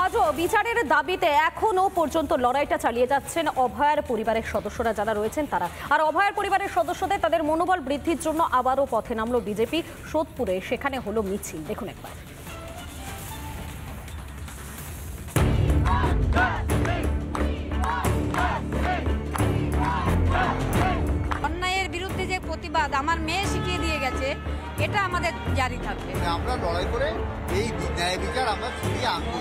আজও বিচারের দাবিতে এখনো পর্যন্ত লড়াইটা চালিয়ে যাচ্ছেন অভয়ার পরিবারের সদস্যরা যারা রয়েছেন তারা। আর অভয়ার পরিবারের সদস্যদের তাদের মনোবল বৃদ্ধির জন্য আবারও পথে নামলো বিজেপি। সোদপুরে সেখানে হলো মিছিল, দেখুন একবার। অন্যায়ের বিরুদ্ধে যে প্রতিবাদ আমার মেয়ে শিখিয়ে দিয়ে গেছে, এটা আমাদের জারি থাকবে। আমরা লড়াই করে এই ন্যায় বিচার আমরা ফিরিয়ে আনবো।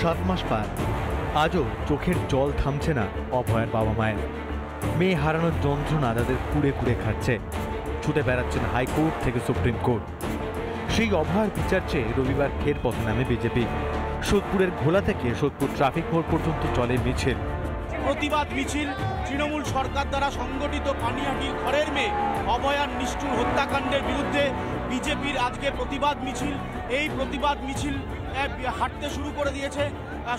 7 মাস পার, আজও চোখের জল থামছে না অভয়ের বাবা মায়ের। মেয়ে হারানোর যন্ত্রণা তাদের কুড়ে কুড়ে খাচ্ছে। ছুটে বেড়াচ্ছেন হাইকোর্ট থেকে সুপ্রিম কোর্ট। সেই অভয়ার বিচার চেয়ে রবিবার ফের পথে নামে বিজেপি। সোদপুরের ঘোলা থেকে সোদপুর ট্রাফিক মোড় পর্যন্ত চলে মিছিল। প্রতিবাদ মিছিল তৃণমূল সরকার দ্বারা সংগঠিত পানিহাটির ঘরের মেয়ে অভয়ার নিষ্ঠুর হত্যাকাণ্ডের বিরুদ্ধে বিজেপির আজকে প্রতিবাদ মিছিল। এই প্রতিবাদ মিছিল হাঁটতে শুরু করে দিয়েছে।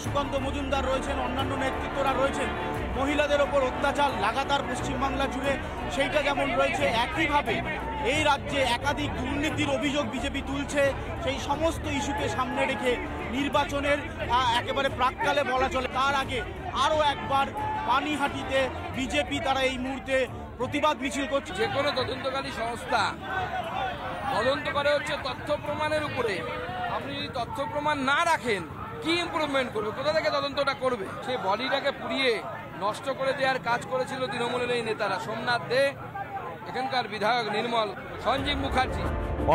সুকান্ত মজুমদার রয়েছেন, অন্যান্য নেতৃত্বরা রয়েছেন। মহিলাদের ওপর অত্যাচার লাগাতার পশ্চিমবাংলা জুড়ে সেইটা যেমন রয়েছে, একইভাবে এই রাজ্যে একাধিক দুর্নীতির অভিযোগ বিজেপি তুলছে। সেই সমস্ত ইস্যুকে সামনে রেখে নির্বাচনের একেবারে প্রাক্কালে বলা চলে তার আগে আরও একবার পানিহাটিতে বিজেপি তারা এই মুহূর্তে প্রতিবাদ মিছিল করছে। যে কোনো তদন্তকারী সংস্থা তদন্ত করে হচ্ছে তথ্য প্রমাণের উপরে। আপনি যদি তথ্য প্রমাণ না রাখেন, কি ইমপ্রুভমেন্ট করবে, কোথা থেকে তদন্তটা করবে? সেই বডিটাকে পুড়িয়ে নষ্ট করে দেওয়ার কাজ করেছিল তৃণমূলের এই নেতারা। সোমনাথ দে, এখানকার বিধায়ক নির্মল, সঞ্জীব মুখার্জি।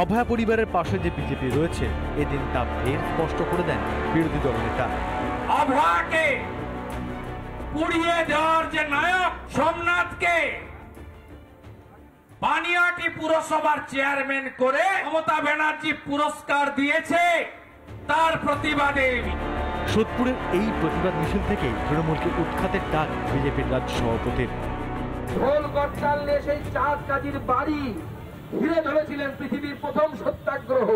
অভয়া পরিবারের পাশে যে বিজেপি রয়েছে, এদিন তা ফের স্পষ্ট করে দেন বিরোধী দল নেতা। অভয়াকে পুড়িয়ে দেওয়ার যে নায়ক সোমনাথকে পানিহাটি পুরসভার চেয়ারম্যান করে মমতা ব্যানার্জি পুরস্কার দিয়েছে, তার প্রতিবাদে সোদপুরের এই প্রতিবাদ মিছিল থেকে তৃণমূলকে উৎখাতের ডাক বিজেপির রাজ্য সভাপতির। ঢোল গট্টাল নিয়ে সেই চাঁদ কাজীর বাড়ি ঘিরে ধরেছিলেন পৃথিবীর প্রথম সত্যাগ্রহ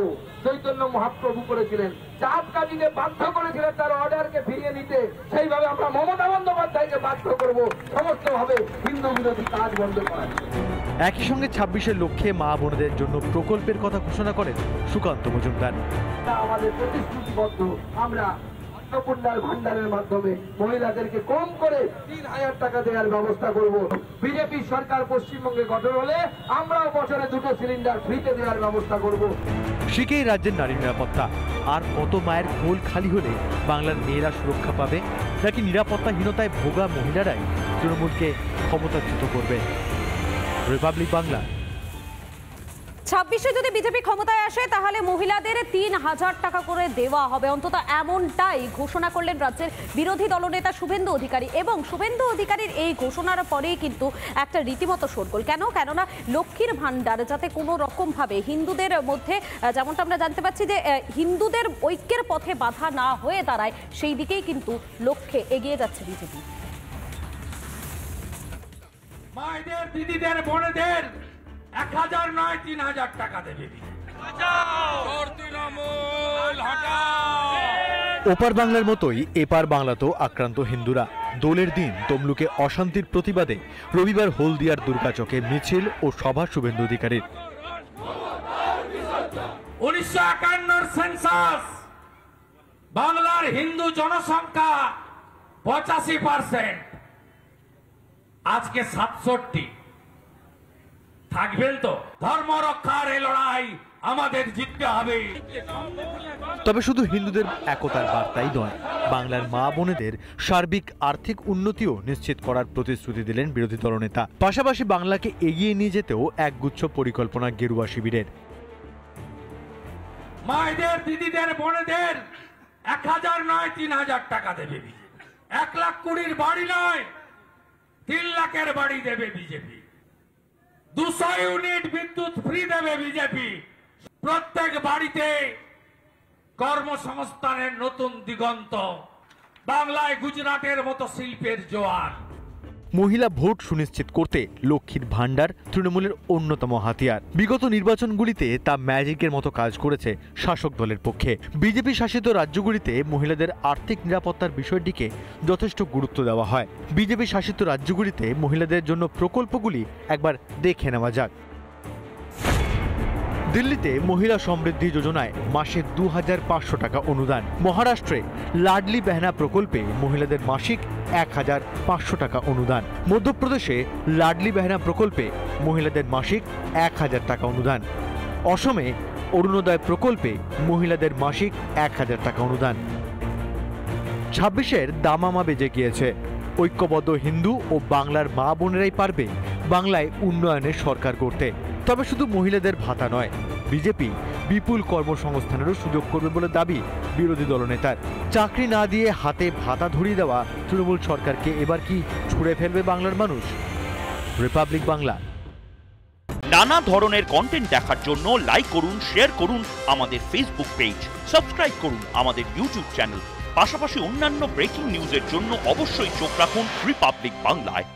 চৈতন্য মহাপ্রভু করেছিলেন। চাঁদ কাজীকে বাধ্য করেছিলেন তার অর্ডারকে ফিরিয়ে নিতে। সেইভাবে আমরা মমতা বন্দ্যোপাধ্যায়কে বাধ্য করব সমস্ত ভাবে হিন্দু বিরোধী কাজ বন্ধ করার। একই সঙ্গে 26-এর লক্ষ্যে মা বোনদের জন্য প্রকল্পের কথা ঘোষণা করেন সুকান্ত মজুমদার। আমাদের প্রতিশ্রুতিবদ্ধ, আমরা অন্নপূর্ণার ভান্ডারের মাধ্যমে মহিলাদেরকে কম করে 3000 টাকা দেওয়ার ব্যবস্থা করব। বিজেপি সরকার পশ্চিমবঙ্গে গঠন হলে আমরাও বছরে 2টো সিলিন্ডার ফ্রিতে দেওয়ার ব্যবস্থা করব। শিখেই রাজ্যের নারী নিরাপত্তা। আর কত মায়ের কোল খালি হলে বাংলার মেয়েরা সুরক্ষা পাবে, নাকি নিরাপত্তাহীনতায় ভোগা মহিলারাই তৃণমূলকে ক্ষমতাচ্যুত করবে? রিপাবলিক বাংলা। 26-এ যদি বিজেপি ক্ষমতায় আসে তাহলে মহিলাদের 3000 টাকা করে দেওয়া হবে, অন্তত এমনটাই ঘোষণা করলেন রাজ্যের বিরোধী দলনেতা শুভেন্দু অধিকারী। এবং শুভেন্দু অধিকারীর এই ঘোষণার পরেই কিন্তু একটা রীতিমতো শোরগোল। কেননা লক্ষ্মীর ভান্ডার যাতে কোনো রকমভাবে হিন্দুদের মধ্যে, যেমনটা আমরা জানতে পাচ্ছি যে হিন্দুদের ঐক্যের পথে বাধা না হয়ে দাঁড়ায়, সেই দিকেই কিন্তু লক্ষ্যে এগিয়ে যাচ্ছে বিজেপি। মায়েদের, দিদিদের, বোনেদের 1000 নয় 3000 টাকা দেবে। ওপার বাংলার মতোই এপার বাংলাতেও আক্রান্ত হিন্দুরা। দোলের দিন তমলুকে অশান্তির প্রতিবাদে রবিবার হলদিয়ার দুর্গাচকে মিছিল ও সভা শুভেন্দু অধিকারীর। 1951 সেন্সাস বাংলার হিন্দু জনসংখ্যা 85%, আজকে 67। থাকবেন তো? ধর্ম রক্ষার এই লড়াই আমাদের জিততে হবে। তবে শুধু হিন্দুদের একতার বার্তাই নয়, বাংলার মা বোনেদের সার্বিক আর্থিক উন্নতিও নিশ্চিত করার প্রতিশ্রুতি দিলেন বিরোধী দলনেতা। পাশাপাশি বাংলাকে এগিয়ে নিয়ে যেতেও একগুচ্ছ পরিকল্পনা গেরুয়া শিবিরের। মায়েদের, দিদিদের, বোনেদের 1000 নয় 3000 টাকা দেবে। 1,20,000 বাড়ি নয়, 3 লাখের বাড়ি দেবে বিজেপি। 200 ইউনিট বিদ্যুৎ ফ্রি দেবে বিজেপি। প্রত্যেক বাড়িতে কর্মসংস্থানের নতুন দিগন্ত। বাংলায় গুজরাটের মতো শিল্পের জোয়ার। মহিলা ভোট সুনিশ্চিত করতে লক্ষ্মীর ভান্ডার তৃণমূলের অন্যতম হাতিয়ার। বিগত নির্বাচনগুলিতে তা ম্যাজিকের মতো কাজ করেছে শাসক দলের পক্ষে। বিজেপি শাসিত রাজ্যগুলিতে মহিলাদের আর্থিক নিরাপত্তার বিষয়টিকে যথেষ্ট গুরুত্ব দেওয়া হয়। বিজেপি শাসিত রাজ্যগুলিতে মহিলাদের জন্য প্রকল্পগুলি একবার দেখে নেওয়া যাক। দিল্লিতে মহিলা সমৃদ্ধি যোজনায় মাসে 2500 টাকা অনুদান। মহারাষ্ট্রে লাডলি বেহনা প্রকল্পে মহিলাদের মাসিক 1500 টাকা অনুদান। মধ্যপ্রদেশে লাডলি বেহনা প্রকল্পে মহিলাদের মাসিক 1000 টাকা অনুদান। অসমে অরুণোদয় প্রকল্পে মহিলাদের মাসিক 1000 টাকা অনুদান। 26-এর দামামা বেজে গিয়েছে। ঐক্যবদ্ধ হিন্দু ও বাংলার মা বোনেরাই পারবে বাংলায় উন্নয়নের সরকার করতে। তবে শুধু মহিলাদের ভাতা নয়, বিজেপি বিপুল কর্মসংস্থানেরও সুযোগ করবে বলে দাবি বিরোধী দলনেতার। চাকরি না দিয়ে হাতে ভাতা ধরিয়ে দেওয়া তৃণমূল সরকারকে এবার কি ছুঁড়ে ফেলবে বাংলার মানুষ? রিপাবলিক বাংলা। নানা ধরনের কন্টেন্ট দেখার জন্য লাইক করুন, শেয়ার করুন আমাদের ফেসবুক পেজ, সাবস্ক্রাইব করুন আমাদের ইউটিউব চ্যানেল। পাশাপাশি অন্যান্য ব্রেকিং নিউজের জন্য অবশ্যই চোখ রাখুন রিপাবলিক বাংলায়।